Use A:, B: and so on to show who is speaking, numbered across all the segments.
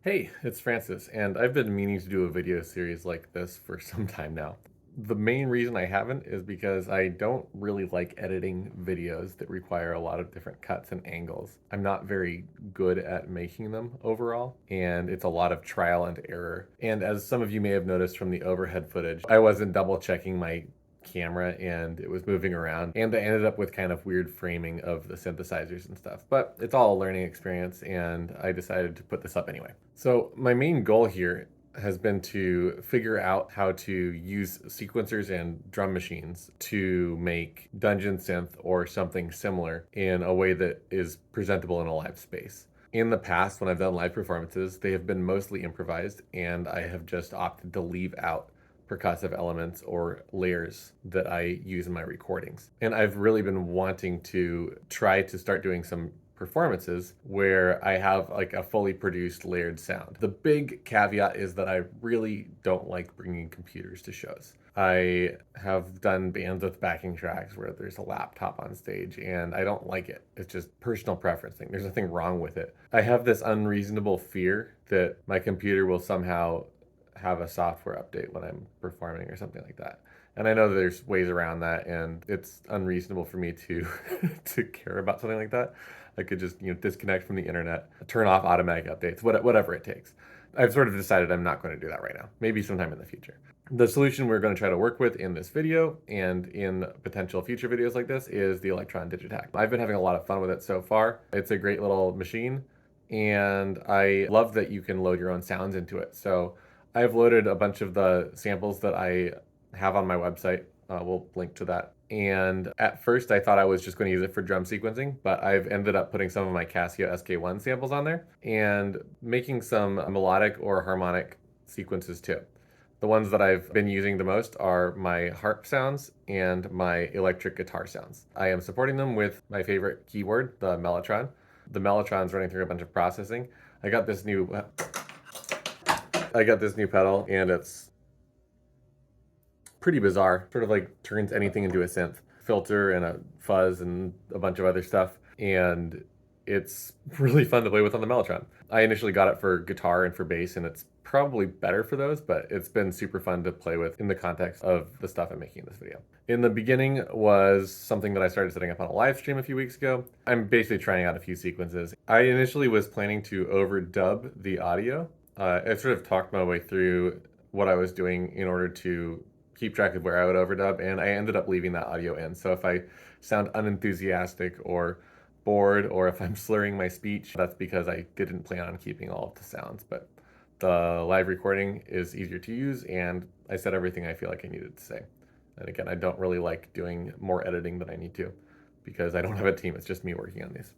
A: Hey, it's Francis, and I've been meaning to do a video series like this for some time now. The main reason I haven't is because I don't really like editing videos that require a lot of different cuts and angles. I'm not very good at making them overall, and it's a lot of trial and error. And as some of you may have noticed from the overhead footage, I wasn't double checking my camera and it was moving around, and I ended up with kind of weird framing of the synthesizers and stuff. But it's all a learning experience, and I decided to put this up anyway. So my main goal here has been to figure out how to use sequencers and drum machines to make dungeon synth or something similar in a way that is presentable in a live space. In the past, when I've done live performances, they have been mostly improvised, and I have just opted to leave out percussive elements or layers that I use in my recordings. And I've really been wanting to try to start doing some performances where I have like a fully produced layered sound. The big caveat is that I really don't like bringing computers to shows. I have done bands with backing tracks where there's a laptop on stage, and I don't like it. It's just personal preference thing. There's nothing wrong with it. I have this unreasonable fear that my computer will somehow have a software update when I'm performing or something like that. And I know there's ways around that, and it's unreasonable for me to to care about something like that. I could just disconnect from the internet, turn off automatic updates, whatever it takes. I've sort of decided I'm not going to do that right now. Maybe sometime in the future. The solution we're going to try to work with in this video and in potential future videos like this is the Elektron Digitakt. I've been having a lot of fun with it so far. It's a great little machine, and I love that you can load your own sounds into it. So I've loaded a bunch of the samples that I have on my website. We'll link to that. And at first I thought I was just going to use it for drum sequencing, but I've ended up putting some of my Casio SK1 samples on there and making some melodic or harmonic sequences too. The ones that I've been using the most are my harp sounds and my electric guitar sounds. I am supporting them with my favorite keyword, the Mellotron. The Mellotron's running through a bunch of processing. I got this new pedal, and it's pretty bizarre. Sort of like turns anything into a synth. Filter and a fuzz and a bunch of other stuff. And it's really fun to play with on the Mellotron. I initially got it for guitar and for bass, and it's probably better for those, but it's been super fun to play with in the context of the stuff I'm making in this video. In the beginning was something that I started setting up on a live stream a few weeks ago. I'm basically trying out a few sequences. I initially was planning to overdub the audio. I sort of talked my way through what I was doing in order to keep track of where I would overdub, and I ended up leaving that audio in. So if I sound unenthusiastic or bored, or if I'm slurring my speech, that's because I didn't plan on keeping all of the sounds. But the live recording is easier to use, and I said everything I feel like I needed to say. And again, I don't really like doing more editing than I need to because I don't have a team. It's just me working on these.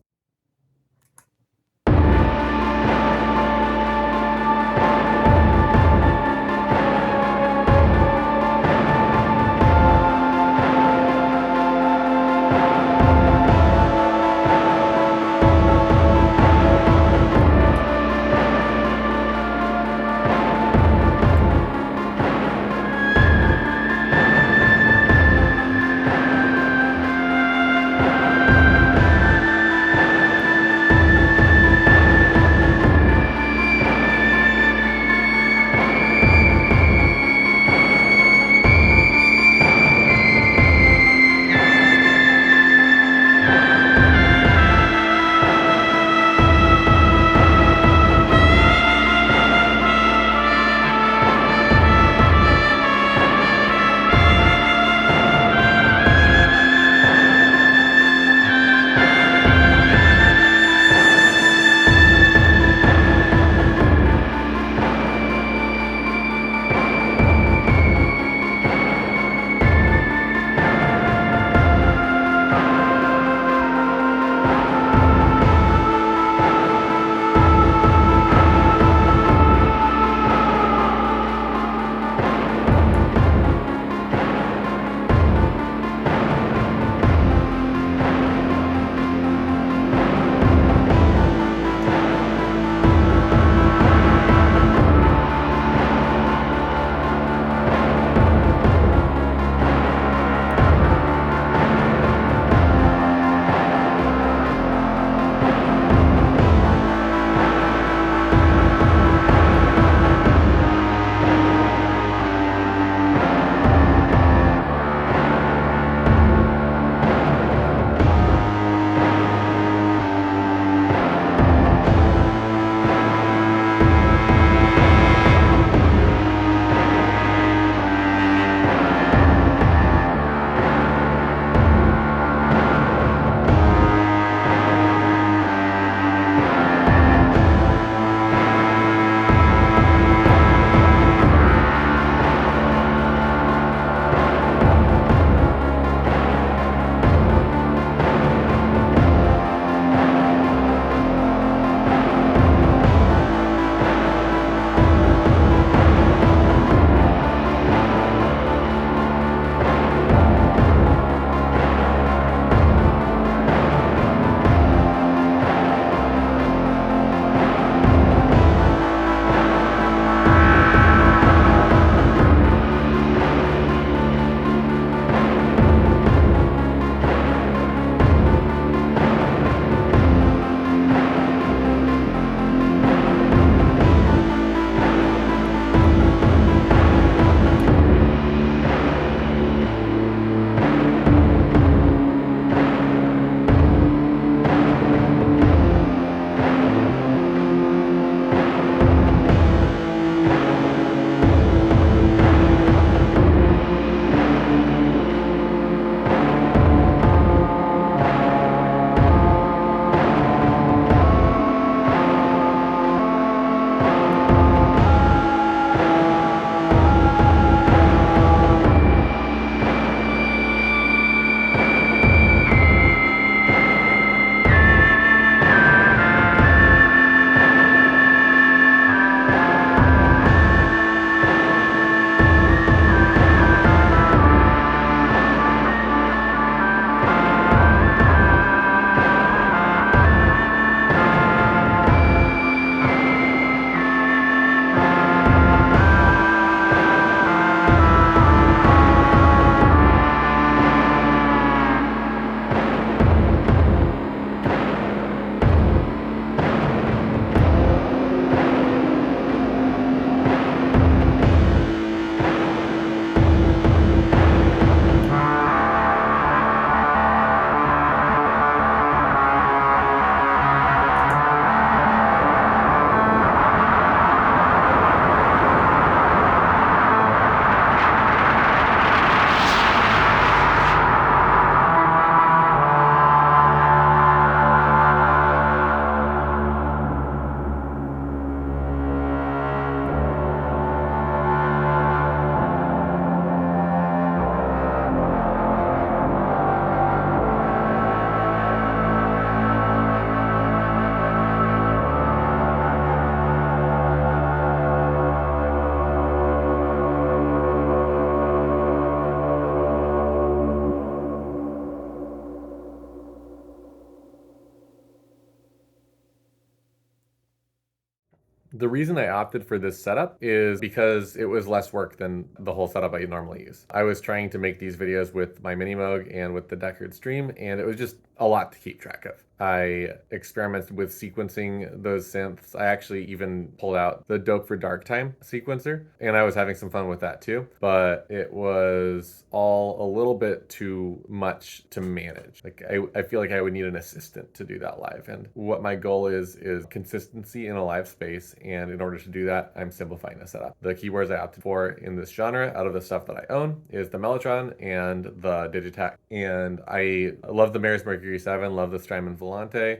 A: The reason I opted for this setup is because it was less work than the whole setup I normally use. I was trying to make these videos with my Mini Moog and with the Deckard Stream, and it was just a lot to keep track of. I experimented with sequencing those synths. I actually even pulled out the Dope for Dark Time sequencer, and I was having some fun with that too, but it was all a little bit too much to manage. Like I feel like I would need an assistant to do that live, and what my goal is consistency in a live space, and in order to do that, I'm simplifying the setup. The keyboards I opted for in this genre out of the stuff that I own is the Mellotron and the Digitakt, and I love the Meris Mecury7, love the Strymon Volante,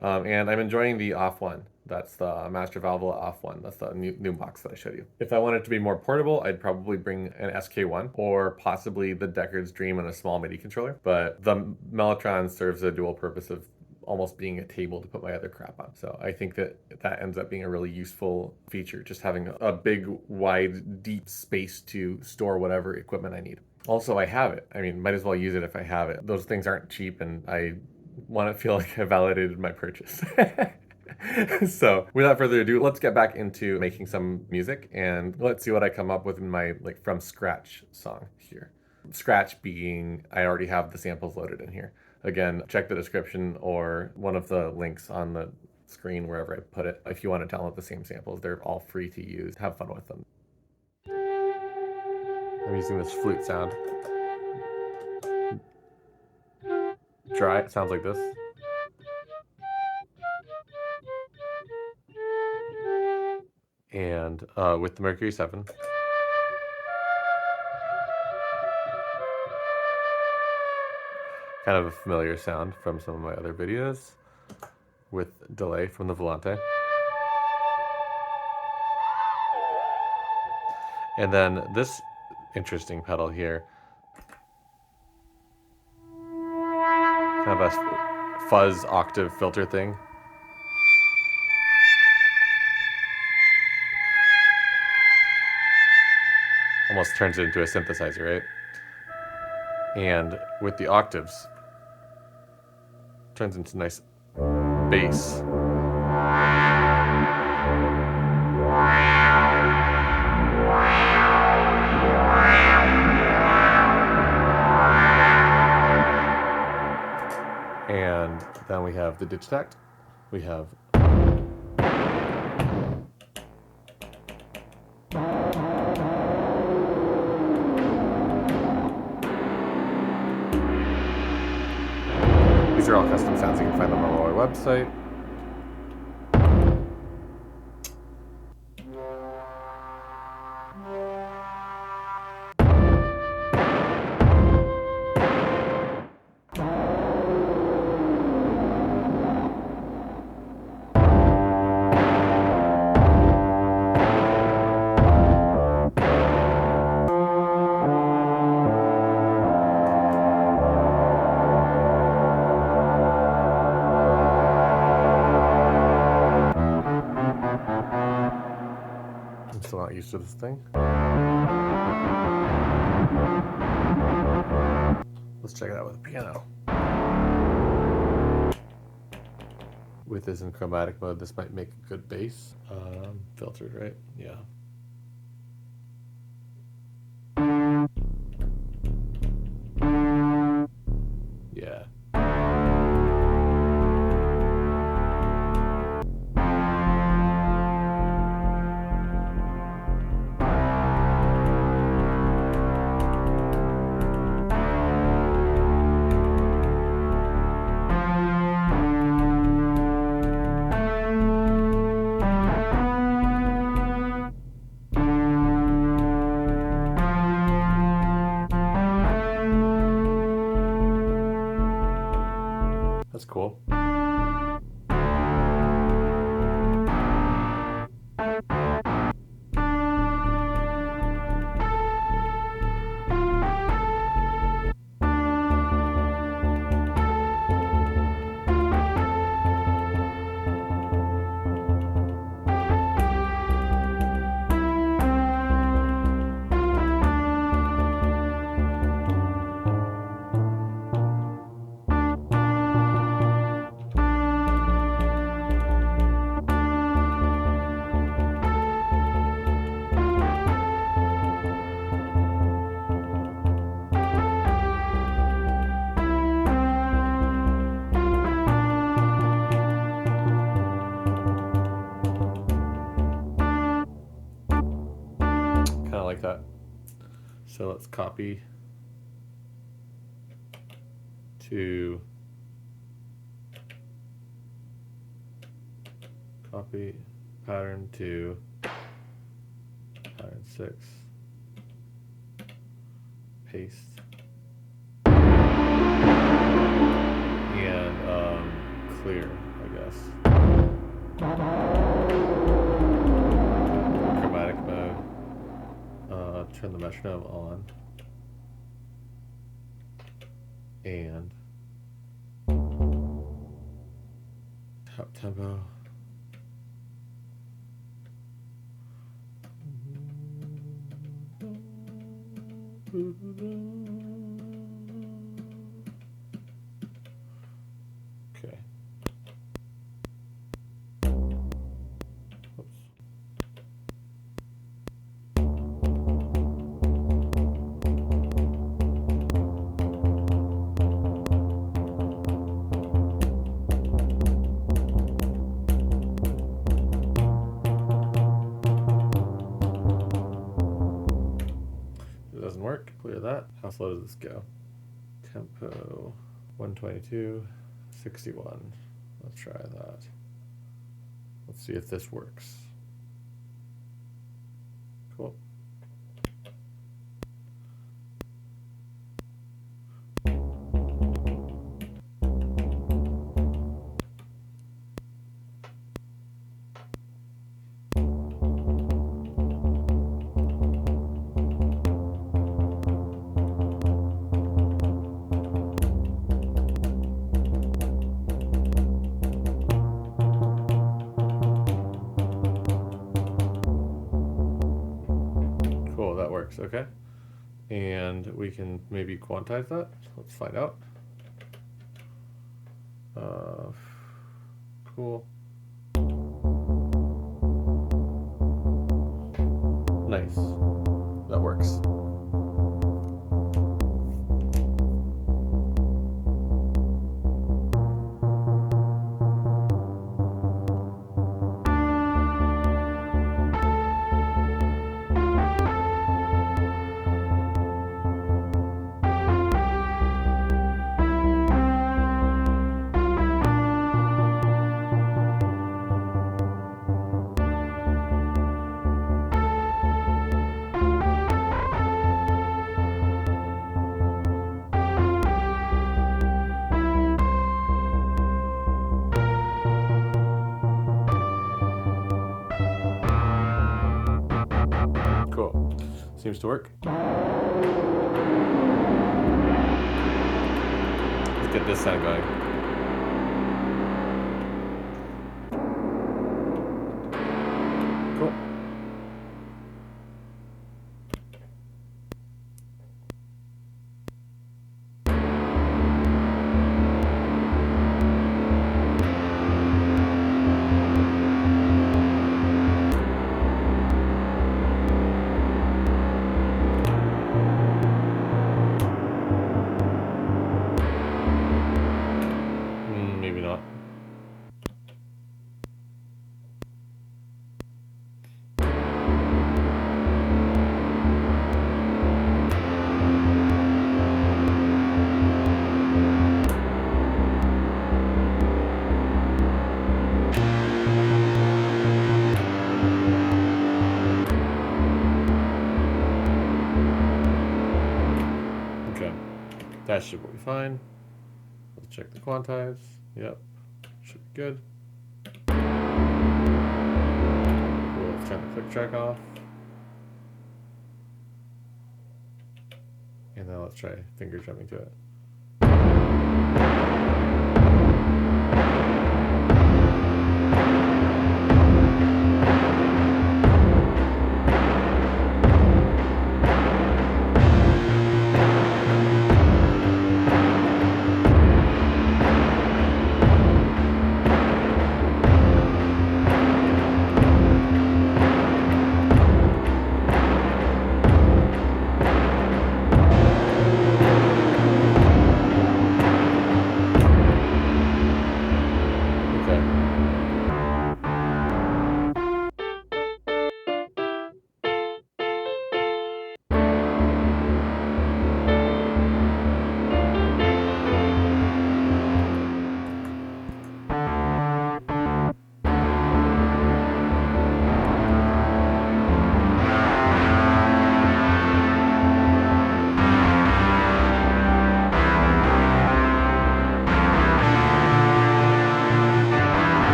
A: and I'm enjoying the off one. That's the Mastro Valvola off one. That's the new box that I showed you. If I wanted to be more portable, I'd probably bring an SK1 or possibly the Deckard's Dream and a small MIDI controller. But the Mellotron serves a dual purpose of almost being a table to put my other crap on. So I think that ends up being a really useful feature, just having a big, wide, deep space to store whatever equipment I need. Also, I have it. I mean, might as well use it if I have it. Those things aren't cheap, and I want to feel like I validated my purchase. So without further ado, let's get back into making some music, and let's see what I come up with in my from scratch song here. Scratch being I already have the samples loaded in here. Again, check the description or one of the links on the screen wherever I put it. If you want to download the same samples, they're all free to use. Have fun with them. I'm using this flute sound. Try it, sounds like this. And with the Mecury7. Kind of a familiar sound from some of my other videos with delay from the Volante. And then this interesting pedal here, kind of a fuzz octave filter thing. Almost turns it into a synthesizer, right? And with the octaves, turns into nice bass. And then we have the Digitakt. We have these are all custom sounds. You can find them on our website. Still not used to this thing. Let's check it out with a piano. With this in chromatic mode, this might make a good bass. Filtered, right? Yeah. Yeah. That's cool. like that. So let's copy to copy pattern to pattern 6, paste, and clear, I guess. Chromatic mode. Turn the metronome on, and top tempo. Okay. Oops. Doesn't work. Clear that. How slow does this go? Tempo 122, 61. Let's try that. Let's see if this works. Cool. Cool, that works, okay. And we can maybe quantize that. Let's find out. Cool. Nice. That works. Cool. Seems to work. Let's get this sound going. Cool. Maybe not. Okay, that should be fine. Let's check the quantize. Yep, should be good. Cool, let's turn the click track off. And now let's try finger drumming to it.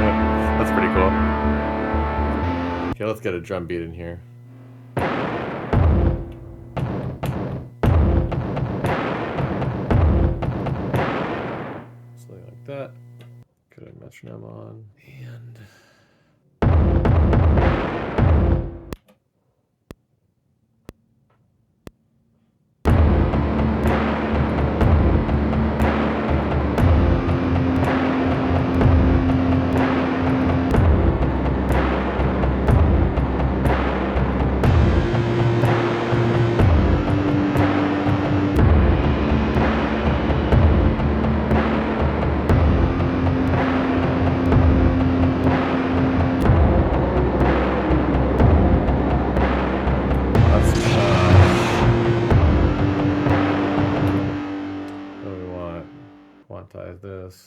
A: That's pretty cool. Okay, let's get a drum beat in here. Something like that. Get a metronome on, and quantize this,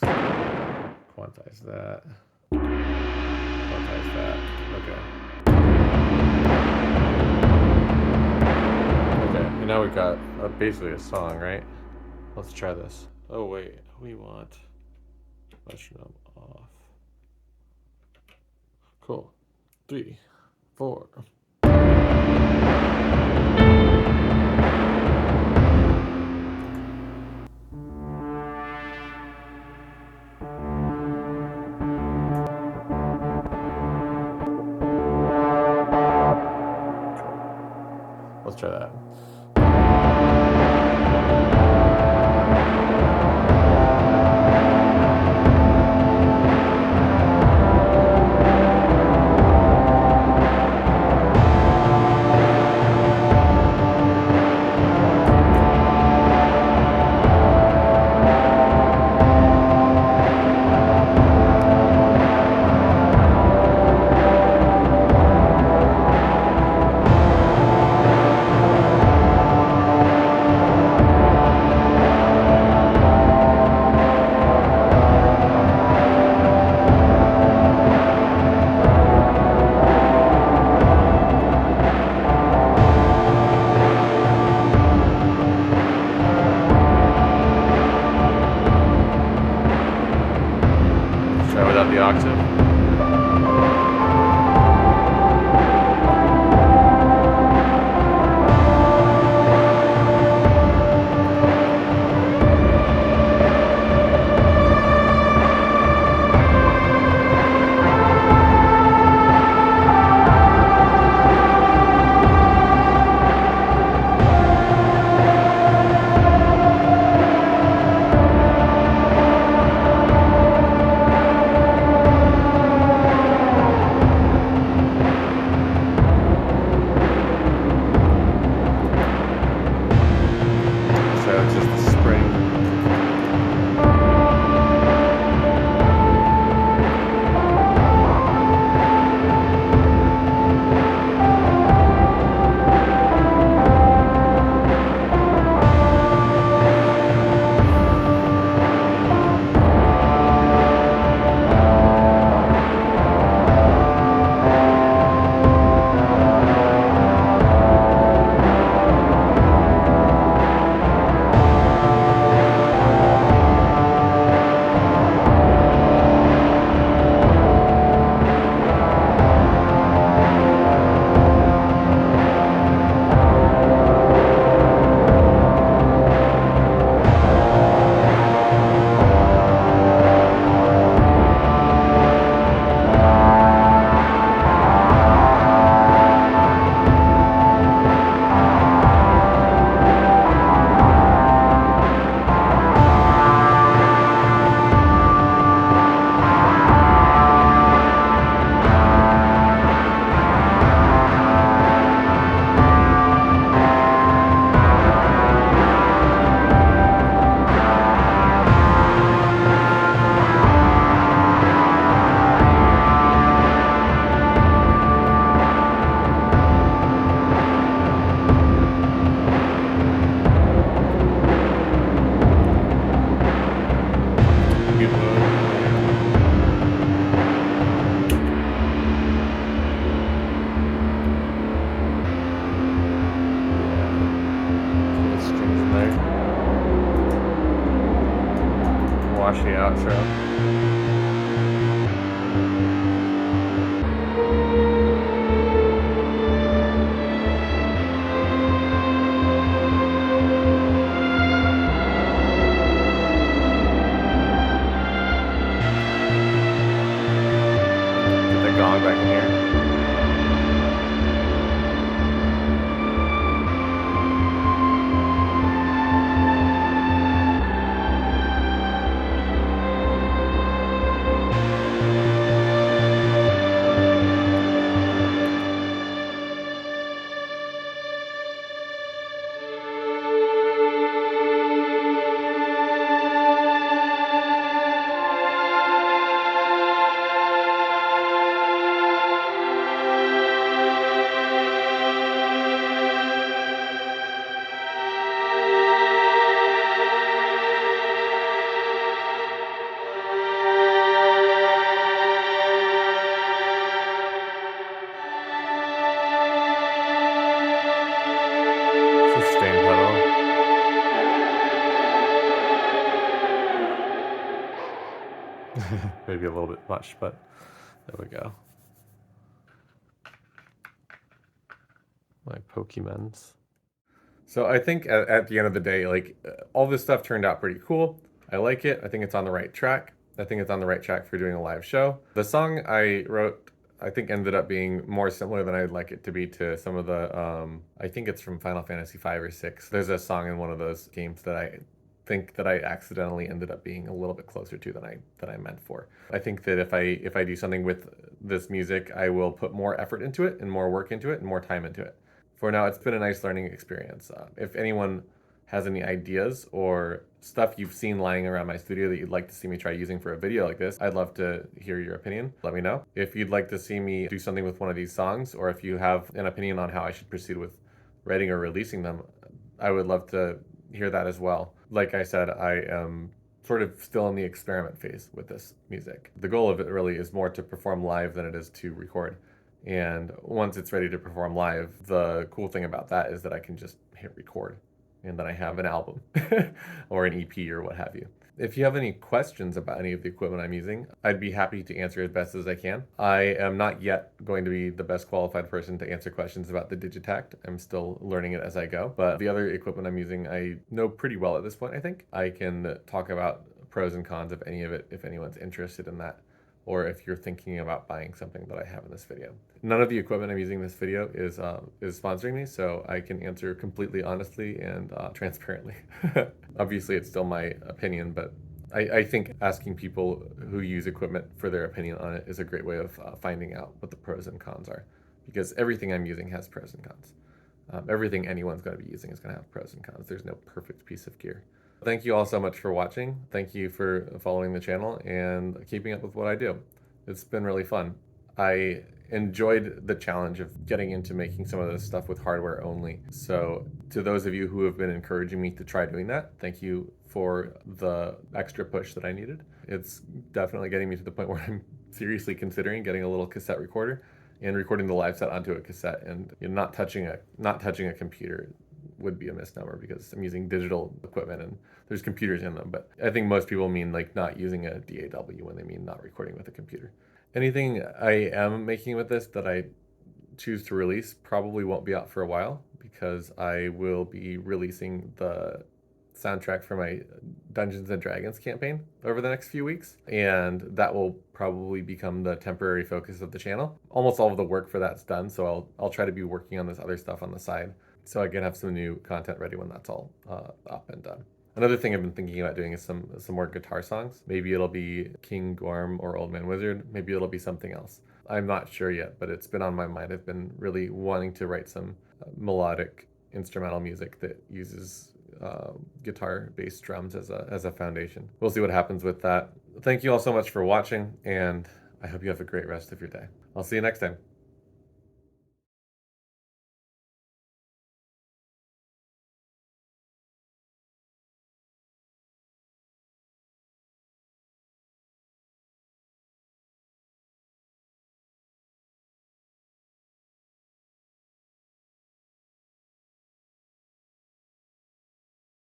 A: quantize that, quantize that. Okay. Okay, and now we've got basically a song, right? Let's try this. Oh wait, we want metronome off. Cool. 3, 4. Let's try that. Without the octave. sound back in here. Sustain pedal. Maybe a little bit much, but there we go. My Pokemons. So I think at the end of the day, like all this stuff turned out pretty cool. I like it. I think it's on the right track. I think it's on the right track for doing a live show. The song I wrote, I think ended up being more similar than I'd like it to be to some of the, I think it's from Final Fantasy 5 or 6. There's a song in one of those games that I think that I accidentally ended up being a little bit closer to than I meant for. I think that if I do something with this music, I will put more effort into it and more work into it and more time into it. For now, it's been a nice learning experience. If anyone has any ideas or stuff you've seen lying around my studio that you'd like to see me try using for a video like this, I'd love to hear your opinion. Let me know. If you'd like to see me do something with one of these songs, or if you have an opinion on how I should proceed with writing or releasing them, I would love to hear that as well. Like I said, I am sort of still in the experiment phase with this music. The goal of it really is more to perform live than it is to record. And once it's ready to perform live, the cool thing about that is that I can just hit record and then I have an album or an EP or what have you. If you have any questions about any of the equipment I'm using, I'd be happy to answer as best as I can. I am not yet going to be the best qualified person to answer questions about the Digitakt. I'm still learning it as I go, but the other equipment I'm using, I know pretty well at this point, I think. I can talk about pros and cons of any of it if anyone's interested in that, or if you're thinking about buying something that I have in this video. None of the equipment I'm using in this video is sponsoring me, so I can answer completely honestly and transparently. Obviously, it's still my opinion, but I think asking people who use equipment for their opinion on it is a great way of finding out what the pros and cons are, because everything I'm using has pros and cons. Everything anyone's going to be using is going to have pros and cons. There's no perfect piece of gear. Thank you all so much for watching. Thank you for following the channel and keeping up with what I do. It's been really fun. I enjoyed the challenge of getting into making some of this stuff with hardware only. So to those of you who have been encouraging me to try doing that, thank you for the extra push that I needed. It's definitely getting me to the point where I'm seriously considering getting a little cassette recorder and recording the live set onto a cassette, and not touching a computer would be a misnomer because I'm using digital equipment and there's computers in them, but I think most people mean like not using a DAW when they mean not recording with a computer. Anything I am making with this that I choose to release probably won't be out for a while, because I will be releasing the soundtrack for my Dungeons and Dragons campaign over the next few weeks, and that will probably become the temporary focus of the channel. Almost all of the work for that's done, so I'll try to be working on this other stuff on the side so I can have some new content ready when that's all up and done. Another thing I've been thinking about doing is some more guitar songs. Maybe it'll be King Gorm or Old Man Wizard. Maybe it'll be something else. I'm not sure yet, but it's been on my mind. I've been really wanting to write some melodic instrumental music that uses guitar-based drums as a foundation. We'll see what happens with that. Thank you all so much for watching, and I hope you have a great rest of your day. I'll see you next time.